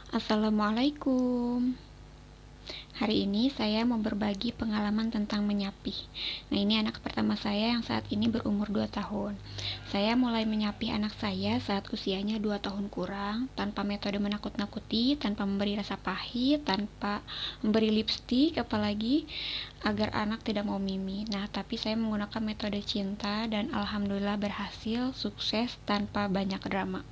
Assalamualaikum. Hari ini saya mau berbagi pengalaman tentang menyapih. Nah, ini anak pertama saya yang saat ini berumur 2 tahun. Saya mulai menyapih anak saya saat usianya 2 tahun kurang, tanpa metode menakut-nakuti, tanpa memberi rasa pahit, tanpa memberi lipstik, apalagi agar anak tidak mau mimi. Nah, tapi saya menggunakan metode cinta dan alhamdulillah berhasil, sukses tanpa banyak drama.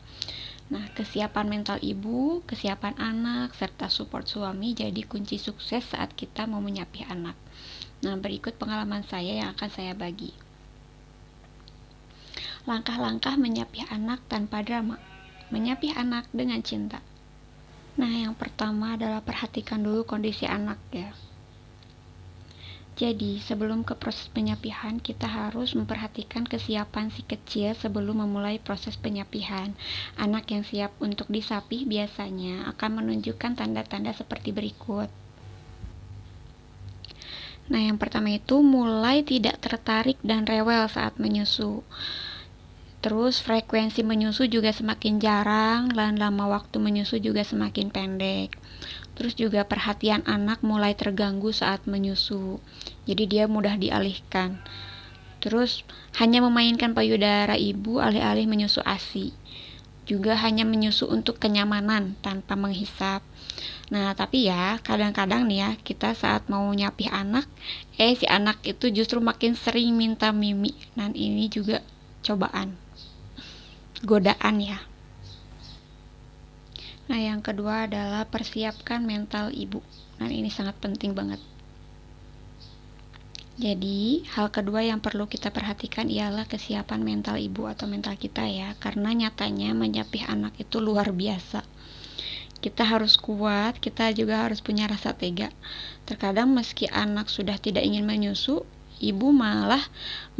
Nah, kesiapan mental ibu, kesiapan anak, serta support suami jadi kunci sukses saat kita mau menyapih anak. Nah, berikut pengalaman saya yang akan saya bagi. Langkah-langkah menyapih anak tanpa drama. Menyapih anak dengan cinta. Nah, yang pertama adalah perhatikan dulu kondisi anak ya. Jadi, sebelum ke proses penyapihan, kita harus memperhatikan kesiapan si kecil sebelum memulai proses penyapihan. Anak yang siap untuk disapih biasanya akan menunjukkan tanda-tanda seperti berikut. Nah, yang pertama itu mulai tidak tertarik dan rewel saat menyusu. Terus frekuensi menyusu juga semakin jarang dan lama waktu menyusu juga semakin pendek. Terus juga perhatian anak mulai terganggu saat menyusu. Jadi dia mudah dialihkan. Terus hanya memainkan payudara ibu alih-alih menyusu ASI. Juga hanya menyusu untuk kenyamanan tanpa menghisap. Nah, tapi ya kadang-kadang nih ya kita saat mau nyapih anak, si anak itu justru makin sering minta mimi. Dan ini juga cobaan, godaan ya. Nah, yang kedua adalah persiapkan mental ibu. Nah, ini sangat penting banget. Jadi, hal kedua yang perlu kita perhatikan ialah kesiapan mental ibu atau mental kita ya. Karena nyatanya menyapih anak itu luar biasa. Kita harus kuat, kita juga harus punya rasa tega. Terkadang meski anak sudah tidak ingin menyusu, ibu malah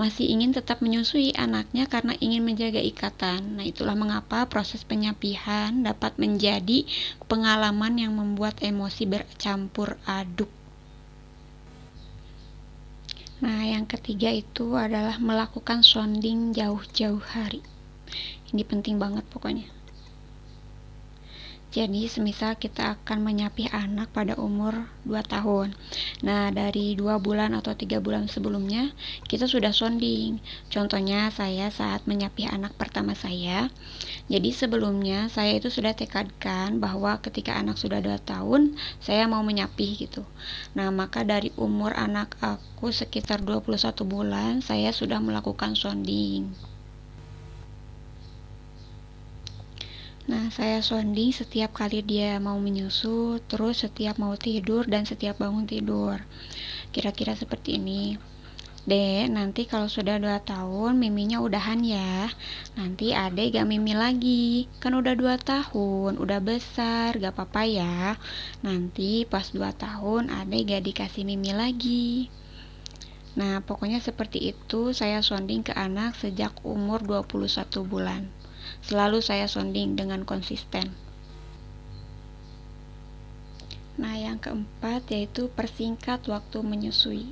masih ingin tetap menyusui anaknya karena ingin menjaga ikatan. Nah, itulah mengapa proses penyapihan dapat menjadi pengalaman yang membuat emosi bercampur aduk. Nah, yang ketiga itu adalah melakukan sounding jauh-jauh hari. Ini penting banget pokoknya. Jadi, semisal kita akan menyapih anak pada umur 2 tahun. Nah, dari 2 bulan atau 3 bulan sebelumnya, kita sudah sounding. Contohnya, saya saat menyapih anak pertama saya. Jadi, sebelumnya saya itu sudah tekadkan bahwa ketika anak sudah 2 tahun, saya mau menyapih gitu. Nah, maka dari umur anak aku sekitar 21 bulan, saya sudah melakukan sounding. Nah, saya sounding setiap kali dia mau menyusu, terus setiap mau tidur, dan setiap bangun tidur. Kira-kira seperti ini. Dek, nanti kalau sudah 2 tahun, miminya udahan ya. Nanti adek gak mimi lagi. Kan udah 2 tahun, udah besar, gak apa-apa ya. Nanti pas 2 tahun, adek gak dikasih mimi lagi. Nah, pokoknya seperti itu saya sounding ke anak sejak umur 21 bulan. Selalu saya sounding dengan konsisten. Nah, yang keempat yaitu persingkat waktu menyusui.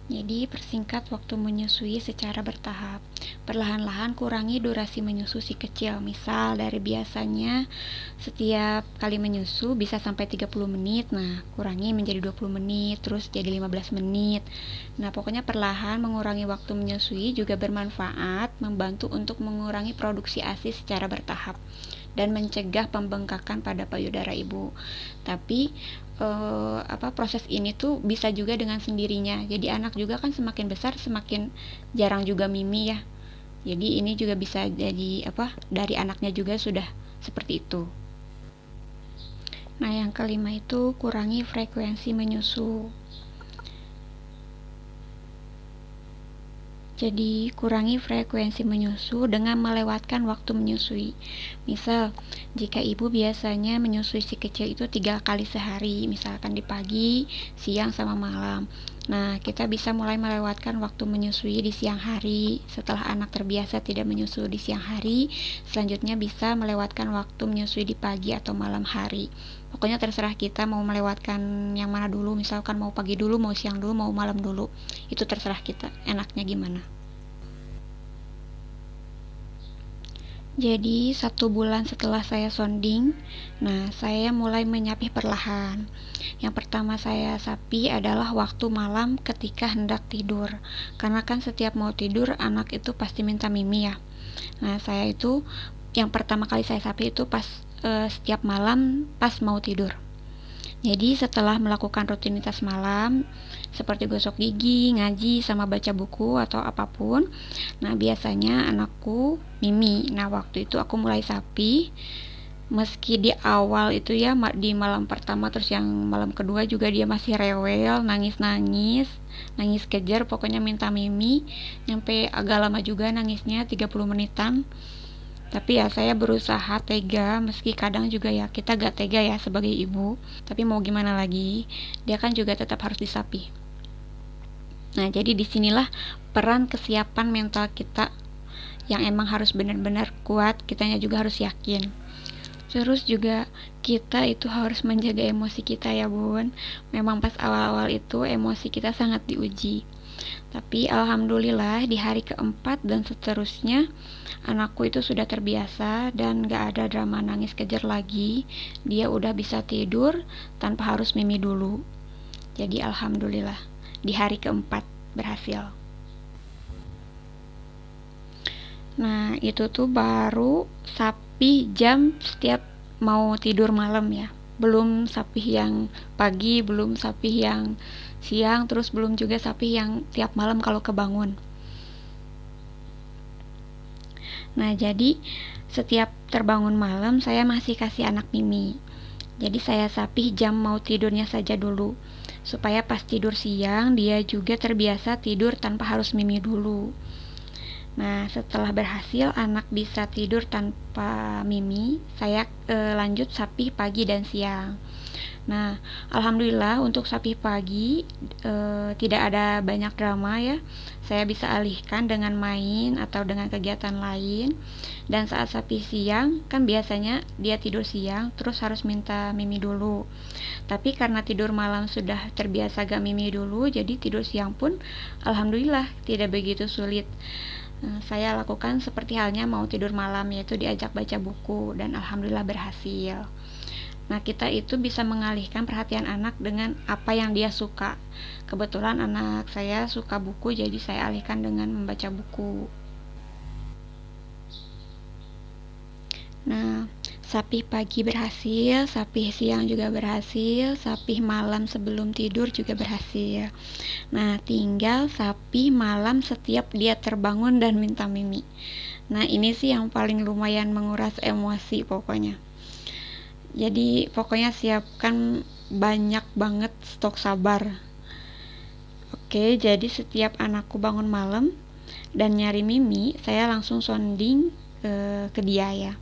Jadi, persingkat waktu menyusui secara bertahap. Perlahan-lahan kurangi durasi menyusu si kecil. Misal, dari biasanya setiap kali menyusu bisa sampai 30 menit. Nah, kurangi menjadi 20 menit, terus jadi 15 menit. Nah, pokoknya perlahan mengurangi waktu menyusui juga bermanfaat, membantu untuk mengurangi produksi ASI secara bertahap dan mencegah pembengkakan pada payudara ibu. Tapi proses ini tuh bisa juga dengan sendirinya. Jadi anak juga kan semakin besar semakin jarang juga mimi ya. Jadi ini juga bisa jadi dari anaknya juga sudah seperti itu. Nah, yang kelima itu kurangi frekuensi menyusu. Jadi, kurangi frekuensi menyusu dengan melewatkan waktu menyusui. Misal, jika ibu biasanya menyusui si kecil itu 3 kali sehari, misalkan di pagi, siang, sama malam. Nah, kita bisa mulai melewatkan waktu menyusui di siang hari. Setelah anak terbiasa tidak menyusui di siang hari, selanjutnya bisa melewatkan waktu menyusui di pagi atau malam hari. Pokoknya terserah kita mau melewatkan yang mana dulu, misalkan mau pagi dulu, mau siang dulu, mau malam dulu. Itu terserah kita, enaknya gimana. Jadi 1 bulan setelah saya sounding, nah saya mulai menyapih perlahan. Yang pertama saya sapi adalah waktu malam ketika hendak tidur. Karena kan setiap mau tidur anak itu pasti minta mimi ya. Nah saya itu yang pertama kali saya sapi itu pas setiap malam pas mau tidur. Jadi setelah melakukan rutinitas malam seperti gosok gigi, ngaji, sama baca buku atau apapun, nah biasanya anakku mimi. Nah waktu itu aku mulai sapi. Meski di awal itu ya di malam pertama terus yang malam kedua juga dia masih rewel, nangis-nangis, nangis kejar pokoknya minta mimi, nyampe agak lama juga nangisnya 30 menitan. Tapi ya saya berusaha tega, meski kadang juga ya kita gak tega ya sebagai ibu. Tapi mau gimana lagi, dia kan juga tetap harus disapi. Nah jadi disinilah peran kesiapan mental kita yang emang harus benar-benar kuat, kitanya juga harus yakin. Terus juga kita itu harus menjaga emosi kita ya bun. Memang pas awal-awal itu emosi kita sangat diuji. Tapi alhamdulillah di hari keempat dan seterusnya anakku itu sudah terbiasa dan gak ada drama nangis kejar lagi. Dia udah bisa tidur tanpa harus mimi dulu. Jadi alhamdulillah di hari keempat berhasil. Nah itu tuh baru sapi jam setiap mau tidur malam ya. Belum sapi yang pagi, belum sapi yang siang, terus belum juga sapi yang tiap malam kalau kebangun. Nah jadi setiap terbangun malam saya masih kasih anak mimi. Jadi saya sapi jam mau tidurnya saja dulu, supaya pas tidur siang dia juga terbiasa tidur tanpa harus mimi dulu. Nah setelah berhasil anak bisa tidur tanpa mimi, saya lanjut sapi pagi dan siang. Nah alhamdulillah untuk sapi pagi tidak ada banyak drama ya. Saya bisa alihkan dengan main atau dengan kegiatan lain. Dan saat sapi siang kan biasanya dia tidur siang terus harus minta mimi dulu. Tapi karena tidur malam sudah terbiasa gak mimi dulu, jadi tidur siang pun alhamdulillah tidak begitu sulit. Saya lakukan seperti halnya mau tidur malam, yaitu diajak baca buku, dan alhamdulillah berhasil. Nah kita itu bisa mengalihkan perhatian anak dengan apa yang dia suka. Kebetulan anak saya suka buku, jadi saya alihkan dengan membaca buku. Nah sapi pagi berhasil, sapi siang juga berhasil, sapi malam sebelum tidur juga berhasil. Nah tinggal sapi malam setiap dia terbangun dan minta mimi. Nah ini sih yang paling lumayan menguras emosi pokoknya. Jadi pokoknya siapkan banyak banget stok sabar. Oke, jadi setiap anakku bangun malam dan nyari mimi, saya langsung sounding ke dia ya.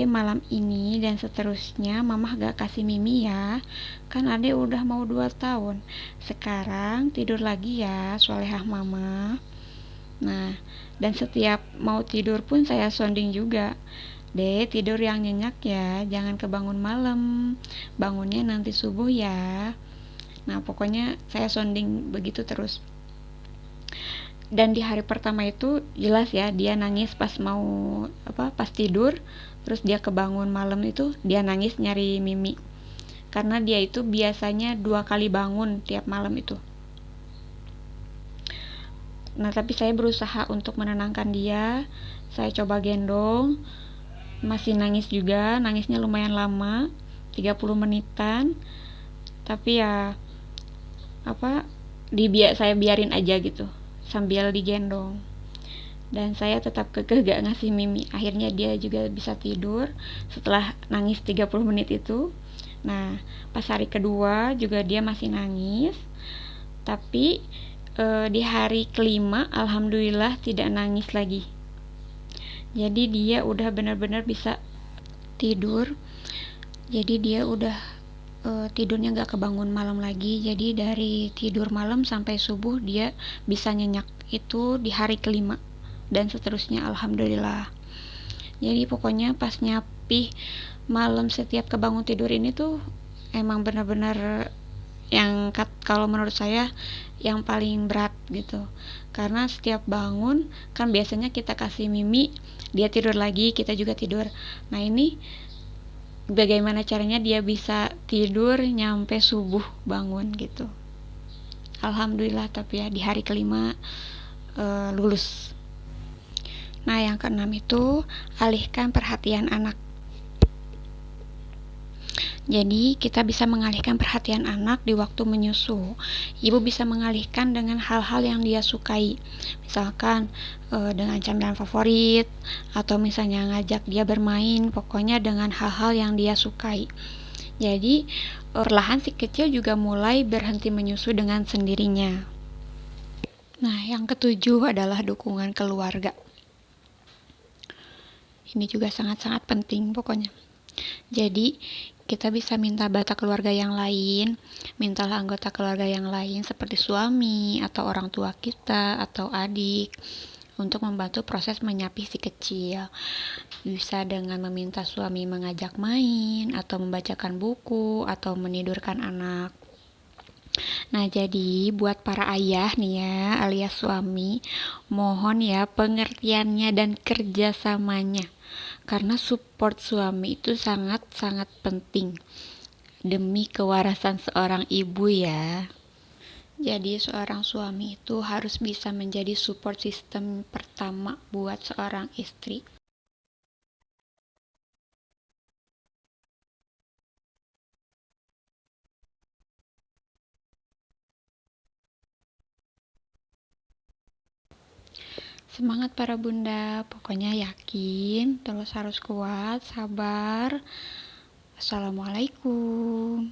Malam ini dan seterusnya mama gak kasih mimi ya, kan ade udah mau 2 tahun. Sekarang tidur lagi ya, solehah mama. Nah dan setiap mau tidur pun saya sounding juga. Tidur yang nyenyak ya, jangan kebangun malam, bangunnya nanti subuh ya. Nah pokoknya saya sounding begitu terus. Dan di hari pertama itu jelas ya dia nangis pas pas tidur, terus dia kebangun malam itu dia nangis nyari mimi, karena dia itu biasanya 2 kali bangun tiap malam itu. Nah tapi saya berusaha untuk menenangkan dia, saya coba gendong, masih nangis juga, nangisnya lumayan lama, 30 menitan, tapi ya saya biarin aja gitu sambil digendong. Dan saya tetap kekeh gak ngasih mimi. Akhirnya dia juga bisa tidur setelah nangis 30 menit itu. Nah pas hari kedua juga dia masih nangis, tapi di hari kelima alhamdulillah tidak nangis lagi. Jadi dia udah benar-benar bisa tidur. Jadi dia udah tidurnya gak kebangun malam lagi. Jadi dari tidur malam sampai subuh dia bisa nyenyak. Itu di hari kelima dan seterusnya alhamdulillah. Jadi pokoknya pas nyapih malam setiap kebangun tidur ini tuh emang benar-benar kalau menurut saya yang paling berat gitu, karena setiap bangun kan biasanya kita kasih Mimi, dia tidur lagi, kita juga tidur. Nah ini bagaimana caranya dia bisa tidur nyampe subuh bangun gitu. Alhamdulillah, tapi ya di hari kelima lulus. Nah yang keenam itu alihkan perhatian anak. Jadi kita bisa mengalihkan perhatian anak di waktu menyusu. Ibu bisa mengalihkan dengan hal-hal yang dia sukai. Misalkan dengan camilan favorit, atau misalnya ngajak dia bermain, pokoknya dengan hal-hal yang dia sukai. Jadi perlahan si kecil juga mulai berhenti menyusu dengan sendirinya. Nah, yang ketujuh adalah dukungan keluarga. Ini juga sangat-sangat penting pokoknya. Jadi kita bisa minta bata keluarga yang lain, mintalah anggota keluarga yang lain seperti suami atau orang tua kita atau adik untuk membantu proses menyapi si kecil. Bisa dengan meminta suami mengajak main atau membacakan buku atau menidurkan anak. Nah, jadi buat para ayah nih ya, alias suami, mohon ya pengertiannya dan kerjasamanya. Karena support suami itu sangat-sangat penting demi kewarasan seorang ibu ya. Jadi seorang suami itu harus bisa menjadi support system pertama buat seorang istri. Semangat para bunda, pokoknya yakin, terus harus kuat, sabar. Assalamualaikum.